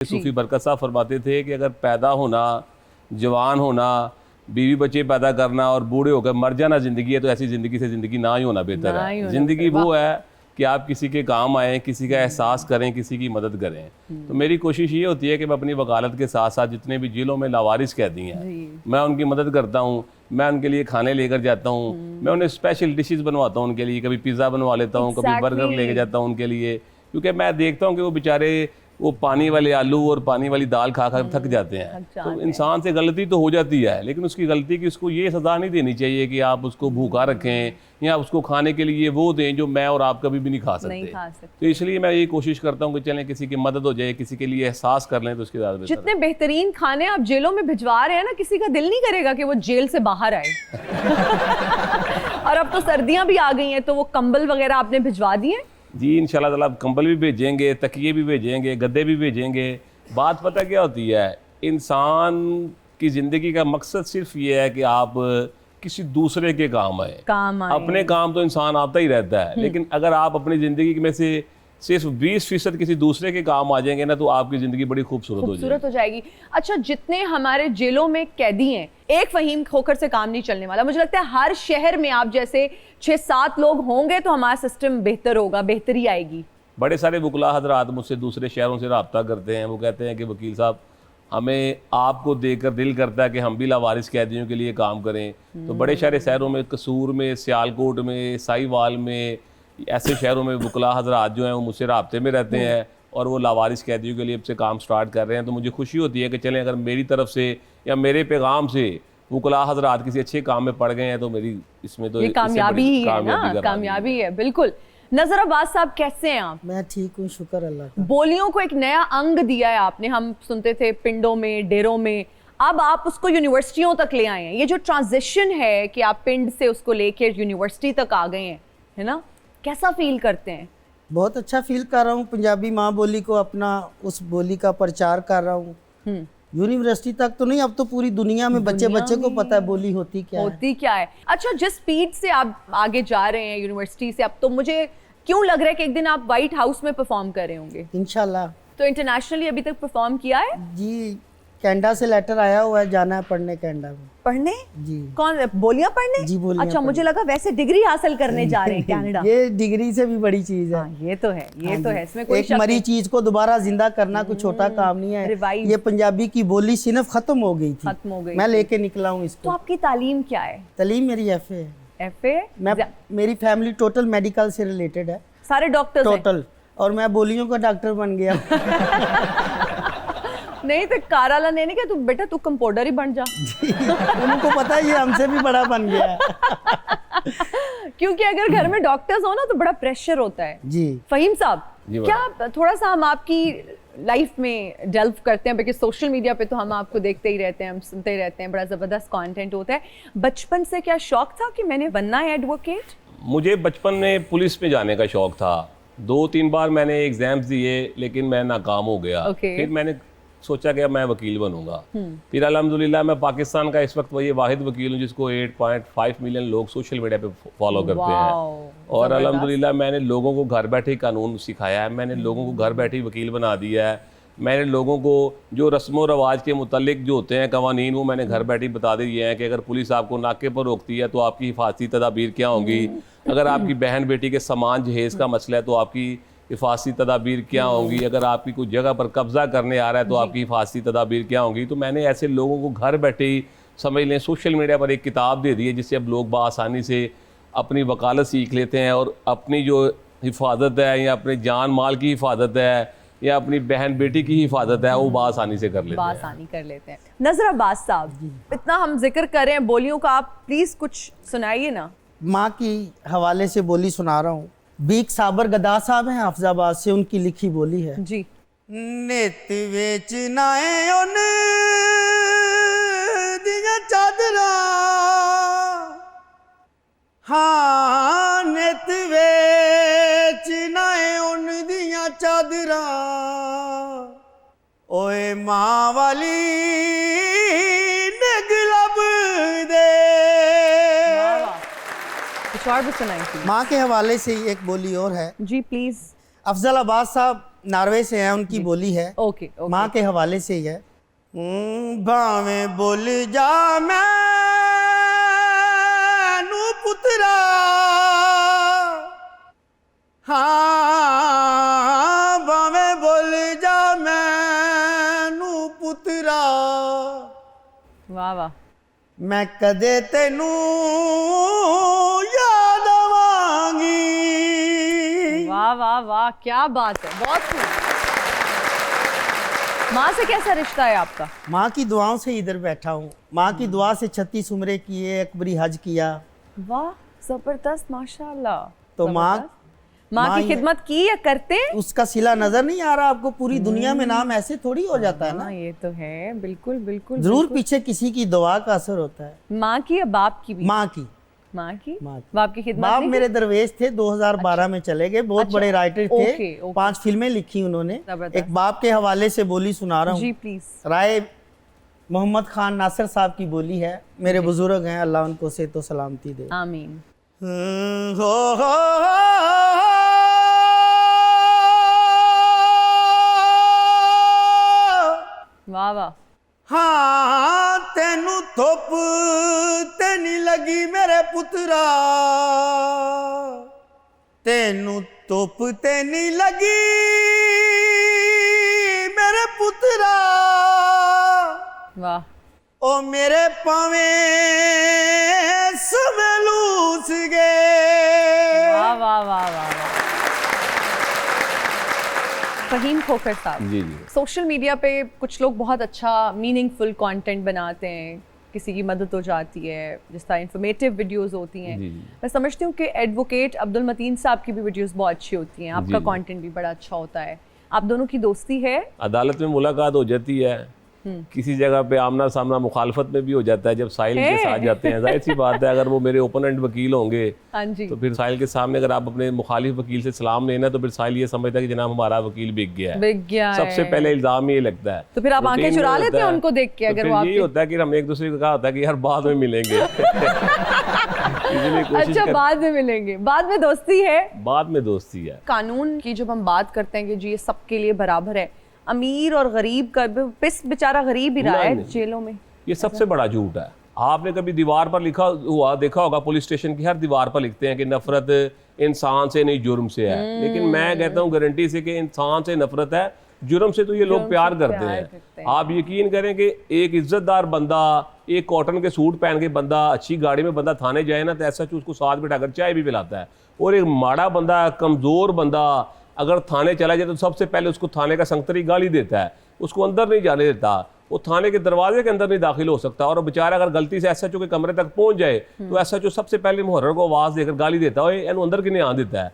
सूफी बरकत साहब फरमाते थे कि अगर पैदा होना, जवान होना, बीवी बच्चे पैदा करना और बूढ़े होकर मर जाना ज़िंदगी है, तो ऐसी ज़िंदगी से ज़िंदगी ना ही होना बेहतर है। ज़िंदगी वो है कि आप किसी के काम आएँ, किसी का एहसास करें, किसी की मदद करें। तो मेरी कोशिश ये होती है कि मैं अपनी वकालत के साथ साथ जितने भी जेलों में लावारिस कैदी हैं, मैं उनकी मदद करता हूँ। मैं उनके लिए खाने लेकर जाता हूँ, मैं उन्हें स्पेशल डिशेस बनवाता हूँ उनके लिए, कभी पिज़्ज़ा बनवा लेता हूँ, कभी बर्गर लेके जाता हूँ उनके लिए, क्योंकि मैं देखता हूँ कि वो बेचारे वो पानी वाले आलू और पानी वाली दाल खा कर थक जाते हैं। तो इंसान से गलती तो हो जाती है, लेकिन उसकी गलती की उसको ये सज़ा नहीं देनी चाहिए कि आप उसको भूखा रखें या उसको खाने के लिए वो दें जो मैं और आप कभी भी नहीं खा सकते। तो इसलिए मैं ये कोशिश करता हूँ कि चलें किसी की मदद हो जाए, किसी के लिए एहसास कर लें, तो उसके ज़्यादा बेहतर। जितने बेहतरीन खाने आप जेलों में भिजवा रहे हैं ना, किसी का दिल नहीं करेगा कि वो जेल से बाहर आए। और अब तो सर्दियां भी आ गई हैं, तो वो कंबल वगैरह आपने भिजवा दिए? जी इंशाल्लाह ताला कंबल भी भेजेंगे, तकिए भी भेजेंगे, गद्दे भी भेजेंगे। बात पता क्या होती है, इंसान की ज़िंदगी का मकसद सिर्फ ये है कि आप किसी दूसरे के काम आए। अपने काम तो इंसान आता ही रहता है, लेकिन अगर आप अपनी ज़िंदगी में से सिर्फ 20% किसी दूसरे के काम आ जाएंगे ना, तो आपकी ज़िंदगी बड़ी खूबसूरत हो जाएगी। अच्छा, जितने हमारे जेलों में कैदी हैं, एक फ़हीम खोकर से काम नहीं चलने वाला। मुझे लगता है हर शहर में आप जैसे 6-7 लोग होंगे तो हमारा सिस्टम बेहतर होगा, बेहतरी आएगी। बड़े सारे वकला हजरात मुझसे दूसरे शहरों से रब्ता करते हैं, वो कहते हैं कि वकील साहब हमें आपको देखकर दिल करता है कि हम भी लावारिस कैदियों के लिए काम करें। तो बड़े सारे शहरों में, कसूर में, सियालकोट में, साहिवाल में, ऐसे शहरों में वकला हजरात जो हैं वो मुझसे राब्ते में रहते हैं और वो लावारिस कैदियों के लिए अब से काम स्टार्ट कर रहे हैं। तो मुझे खुशी होती है कि चलें अगर मेरी तरफ से या मेरे पैगाम से वकला हजरात किसी अच्छे काम में पड़ गए हैं, तो मेरी इसमें तो ये कामयाबी ही है ना, कामयाबी है। बिल्कुल। नजर अब्बास साहब, कैसे हैं आप? मैं ठीक हूँ, शुक्र अल्लाह का। बोलियों को एक नया अंग दिया है आपने। हम सुनते थे पिंडों में, डेरों में, अब आप उसको यूनिवर्सिटियों तक ले आए हैं। ये जो ट्रांजिशन है कि आप पिंड से उसको लेकर यूनिवर्सिटी तक आ गए हैं, है ना, कैसा फील करते हैं? बहुत अच्छा फील कर रहा हूँ। पंजाबी माँ बोली को अपना, उस बोली का प्रचार कर रहा हूँ। यूनिवर्सिटी तक तो नहीं, अब तो पूरी दुनिया में बच्चे को पता है बोली होती क्या है। अच्छा, जिस स्पीड से आप आगे जा रहे हैं यूनिवर्सिटी से, अब तो मुझे क्यों लग रहा है कि एक दिन आप व्हाइट हाउस में परफॉर्म कर रहे होंगे इंशाल्लाह। तो इंटरनेशनली अभी तक परफॉर्म किया है? जी, कनाडा से लेटर आया हुआ है, जाना है पढ़ने कनाडा में। पढ़ने? जी। कौन? बोलियां पढ़ने? जी, बोलियां। अच्छा, मुझे लगा वैसे डिग्री हासिल करने जा रहे हैं कनाडा। ये डिग्री से भी बड़ी चीज है। ये तो है, ये तो है, इसमें कोई एक मरी चीज को दोबारा जिंदा करना कोई छोटा काम नहीं है। ये पंजाबी की बोली सिर्फ खत्म हो गई थी, मैं लेके निकला हूँ इसको। तो आपकी तालीम क्या है? तालीम मेरी FA है। FA? मेरी फैमिली टोटल मेडिकल से रिलेटेड है, सारे डॉक्टर्स टोटल, और मैं बोलियों का डॉक्टर बन गया। नहीं तो काराला ने क्या, तू बेटा तू कंपाउंडर ही बन जा। उनको पता है ये हमसे भी बड़ा बन गया है। क्योंकि अगर घर में डॉक्टर्स हो ना तो बड़ा प्रेशर होता है। जी फहीम साहब, क्या थोड़ा सा हम आपकी लाइफ में डेल्व करते हैं, क्योंकि सोशल मीडिया पे तो हम आपको देखते ही रहते हैं, हम सुनते ही रहते हैं, बड़ा जबरदस्त कंटेंट होता है। बचपन से क्या शौक था कि मैंने बनना है एडवोकेट? मुझे बचपन में पुलिस में जाने का शौक था। 2-3 बार मैंने एग्जाम्स दिए, लेकिन मैं नाकाम हो गया। फिर मैंने सोचा कि मैं वकील बनूंगा। फिर अल्हम्दुलिल्लाह मैं पाकिस्तान का इस वक्त वही वाहिद वकील हूँ जिसको 8.5 मिलियन लोग सोशल मीडिया पे फॉलो करते हैं। और अल्हम्दुलिल्लाह मैंने लोगों को घर बैठे कानून सिखाया है, मैंने लोगों को घर बैठे वकील बना दिया है। मैंने लोगों को जो रस्म व रवाज के मुतालिक जो होते हैं कवानीन, वो मैंने घर बैठे बता दिए हैं कि अगर पुलिस आपको नाके पर रोकती है तो आपकी हिफाजती तदाबीर क्या होंगी, अगर आपकी बहन बेटी के सामान जहेज़ का मसला है तो आपकी हिफाजती तदाबीर क्या होंगी, अगर आपकी कोई जगह पर कब्जा करने आ रहा है तो आपकी हिफाजती तदाबीर क्या होंगी। तो मैंने ऐसे लोगों को घर बैठे ही, समझ लें, सोशल मीडिया पर एक किताब दे दी है जिससे अब लोग बआसानी से अपनी वकालत सीख लेते हैं और अपनी जो हिफाजत है या अपने जान माल की हिफाजत है या अपनी बहन बेटी की हिफाजत है वो बआसानी से कर लेते हैं। नजर अब्बास साहब, इतना हम जिक्र कर रहे हैं बोलियों का, आप प्लीज कुछ सुनाइए ना। माँ की हवाले से बोली सुना रहा हूँ। बीक साबर गदा साहब हैं हाफिजाबाद से, उनकी लिखी बोली है जी। नित वेच नाए उन दिया चादरा, हाँ नित वेच नाए उन दिया चादरा, ओए माँ वाली कुछ और भी सुनाई थी। माँ के हवाले से एक बोली और है। जी प्लीज। अफजल अब्बास साहब नॉर्वे से हैं, उनकी बोली है, ओके ओके माँ के हवाले से ही है। भावे बोल जा मैनू पुत्रा, हाँ भावे बोल जा मैनू पुत्रा, वाह वाह मैं कदे तेनू याद आवांगी। वाह वाह वाह, क्या बात है, बहुत खूब। माँ से कैसा रिश्ता है आपका? माँ की दुआओं से इधर बैठा हूँ, माँ की दुआ से 36 उम्रे किए, अकबरी हज किया। वाह जबरदस्त, माशाल्लाह। तो माँ की खिदमत की या करते? उसका सिला नजर नहीं आ रहा आपको? पूरी दुनिया में नाम ऐसे थोड़ी हो जाता है ना। ये तो है, बिल्कुल बिल्कुल जरूर पीछे किसी की दुआ का असर होता है। माँ की या बाप की भी? माँ की। बाप की खिदमत बाप नहीं? मेरे दरवेश थे, 2012 में चले गए, बहुत बड़े राइटर थे, 5 फिल्में लिखी उन्होंने। एक बाप के हवाले से बोली सुना रहा हूँ जी प्लीज। राय मोहम्मद खान नासिर साहब की बोली है, मेरे बुजुर्ग हैं, अल्लाह उनको सेहत व सलामती दे। आमीन। वाह वाह। हाँ तेनू थोप ते नहीं लगी मेरे पुत्रा, तेनू थोप ते नहीं लगी मेरे पुत्रा, वाह ओ मेरे पावे सवेलूस गए। वाह वाह वाह वाह। फहीम खोखर साहब, जी जी। सोशल मीडिया पे कुछ लोग बहुत अच्छा मीनिंगफुल कंटेंट बनाते हैं, किसी की मदद हो जाती है, जिस तरह इंफॉर्मेटिव वीडियोस होती हैं। मैं समझती हूँ कि एडवोकेट अब्दुल मतीन साहब की भी वीडियोस बहुत अच्छी होती हैं, आपका कंटेंट भी बड़ा अच्छा होता है। आप दोनों की दोस्ती है? अदालत में मुलाकात हो जाती है, किसी जगह पे आमना सामना मुखालफत में भी हो जाता है, जब साहिल के साथ जाते हैं। जाहिर सी बात है, अगर वो मेरे ओपोनेंट वकील होंगे हाँ जी। तो फिर साहिल के सामने अगर आप अपने मुखालिफ वकील से सलाम लेना, तो फिर साहिल ये समझता है कि जनाब हमारा वकील बिक गया है। सबसे पहले इल्जाम ये लगता है। तो फिर आप आंखें चुरा लेते हैं उनको देख के? अगर वो यही होता है कि हम एक दूसरे को कहा होता है कि यार बाद में मिलेंगे। अच्छा, बाद में मिलेंगे, बाद में दोस्ती है? बाद में दोस्ती है। कानून की जब हम बात करते हैं कि जी ये सबके लिए बराबर है, अमीर और गरीब का पिस बेचारा गरीब ही रहा है जेलों में, ये सबसे बड़ा झूठ है। आपने कभी दीवार पर लिखा हुआ देखा होगा, पुलिस स्टेशन की हर दीवार पर लिखते हैं कि नफरत इंसान से नहीं जुर्म से है, लेकिन मैं कहता हूँ गारंटी से कि इंसान से नफरत है, जुर्म से तो ये लोग प्यार करते हैं। आप यकीन करें कि एक इज्जतदार बंदा, एक कॉटन के सूट पहन के बंदा, अच्छी गाड़ी में बंदा थाने जाए ना, तो ऐसा उसको साथ बिठाकर चाय भी पिलाता है। और एक माड़ा बंदा, कमजोर बंदा अगर थाने चला जाए तो सबसे पहले उसको थाने का संगतरी गाली देता है, उसको अंदर नहीं जाने देता, वो थाने के दरवाजे के अंदर नहीं दाखिल हो सकता। और बेचारा अगर गलती से एसएचओ के कमरे तक पहुंच जाए तो एसएचओ सबसे पहले मुहर्रर को आवाज देकर गाली देता है, एनू अंदर की नहीं आने देता है।